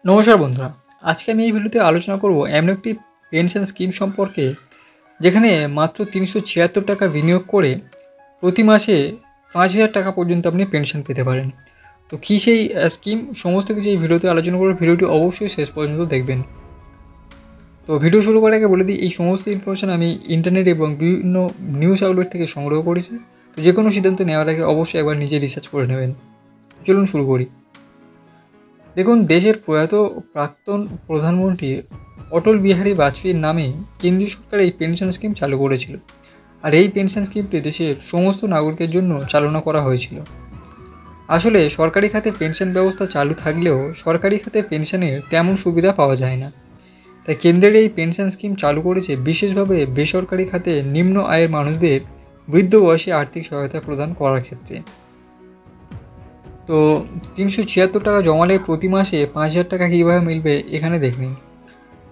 নমস্কার বন্ধুরা, আজকে আমি এই ভিডিওতে আলোচনা করব এমন একটি পেনশন স্কিম সম্পর্কে যেখানে মাত্র ৩৭৬ টাকা বিনিয়োগ করে প্রতি মাসে ৫,০০০ টাকা পর্যন্ত আপনি পেনশন পেতে পারেন। তো কী সেই স্কিম, সমস্ত কিছু এই ভিডিওতে আলোচনা করব। ভিডিওটি অবশ্যই শেষ পর্যন্ত দেখবেন। তো ভিডিও শুরু করার আগে বলে দিই, এই সমস্ত ইনফরমেশান আমি ইন্টারনেট এবং বিভিন্ন নিউজ আউটলেট থেকে সংগ্রহ করেছি। তো যে কোনো সিদ্ধান্ত নেওয়ার আগে অবশ্যই একবার নিজে রিসার্চ করে নেবেন। চলুন শুরু করি। দেখুন, দেশের প্রয়াত প্রাক্তন প্রধানমন্ত্রী অটল বিহারী বাজপেয়ীর নামে কেন্দ্রীয় সরকার এই পেনশন স্কিম চালু করেছিল। আর এই পেনশন স্কিমটি দেশের সমস্ত নাগরিকের জন্য চালনা করা হয়েছিল। আসলে সরকারি খাতে পেনশন ব্যবস্থা চালু থাকলেও সরকারি খাতে পেনশনের তেমন সুবিধা পাওয়া যায় না। তাই কেন্দ্রের এই পেনশন স্কিম চালু করেছে বিশেষভাবে বেসরকারি খাতে নিম্ন আয়ের মানুষদের বৃদ্ধ বয়সে আর্থিক সহায়তা প্রদান করার ক্ষেত্রে। তো ৩৭৬ টাকা জমালে প্রতি মাসে ৫,০০০ টাকা কীভাবে মিলবে এখানে দেখে নিন।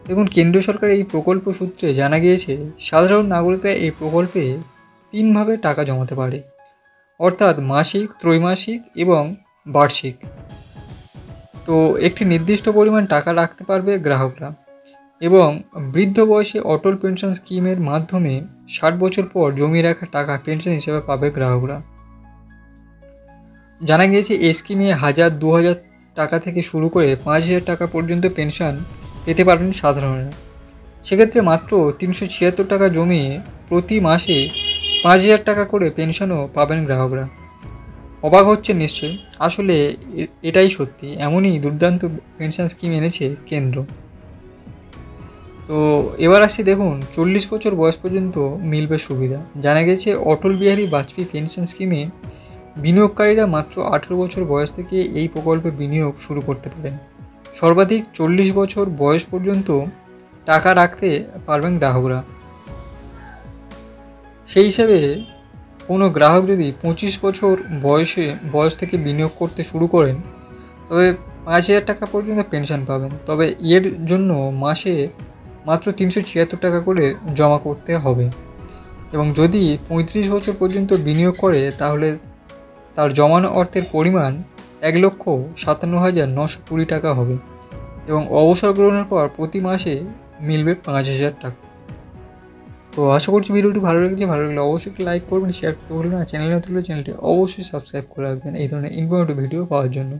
দেখুন, কেন্দ্র সরকার এই প্রকল্প সূত্রে জানা গিয়েছে সাধারণ নাগরিকরা এই প্রকল্পে ৩ভাবে টাকা জমাতে পারে, অর্থাৎ মাসিক, ত্রৈমাসিক এবং বার্ষিক। তো একটি নির্দিষ্ট পরিমাণ টাকা রাখতে পারবে গ্রাহকরা এবং বৃদ্ধ বয়সে অটল পেনশন স্কিমের মাধ্যমে ৬০ বছর পর জমিয়ে রাখা টাকা পেনশন হিসেবে পাবে গ্রাহকরা। জানা গিয়েছে এই স্কিমে ১,০০০, ২,০০০ টাকা থেকে শুরু করে ৫,০০০ টাকা পর্যন্ত পেনশন পেতে পারবেন সাধারণরা। সেক্ষেত্রে মাত্র ৩৭৬ টাকা জমিয়ে প্রতি মাসে ৫,০০০ টাকা করে পেনশনও পাবেন গ্রাহকরা। অবাক হচ্ছেন নিশ্চয়ই, আসলে এটাই সত্যি, এমনই দুর্দান্ত পেনশন স্কিম এনেছে কেন্দ্র। তো এবার আসছি, দেখুন ৪০ বছর বয়স পর্যন্ত মিলবে সুবিধা। জানা গেছে অটল বিহারী বাজপেয়ী পেনশন স্কিমে বিনিয়োগকারীরা মাত্র ১৮ বছর বয়স থেকে এই প্রকল্পে বিনিয়োগ শুরু করতে পারেন। সর্বাধিক ৪০ বছর বয়স পর্যন্ত টাকা রাখতে পারবেন গ্রাহকরা। সেই হিসাবে কোনো গ্রাহক যদি ২৫ বছর বয়স থেকে বিনিয়োগ করতে শুরু করেন তবে ৫,০০০ টাকা পর্যন্ত পেনশন পাবেন। তবে এর জন্য মাসে মাত্র ৩৭৬ টাকা করে জমা করতে হবে এবং যদি ৩৫ বছর পর্যন্ত বিনিয়োগ করে তাহলে তার জমানো অর্থের পরিমাণ ১,৫৭,৯২০ টাকা হবে এবং অবসর গ্রহণের পর প্রতি মাসে মিলবে ৫,০০০ টাকা। তো আশা করছি ভিডিওটি ভালো লেগেছে। ভালো লাগলে অবশ্যই লাইক করবেন, শেয়ার করতে ভুলবেন না। চ্যানেলে নতুন হলে চ্যানেলটি অবশ্যই সাবস্ক্রাইব করে রাখবেন এই ধরনের ইনফরমেটিভ ভিডিও পাওয়ার জন্য।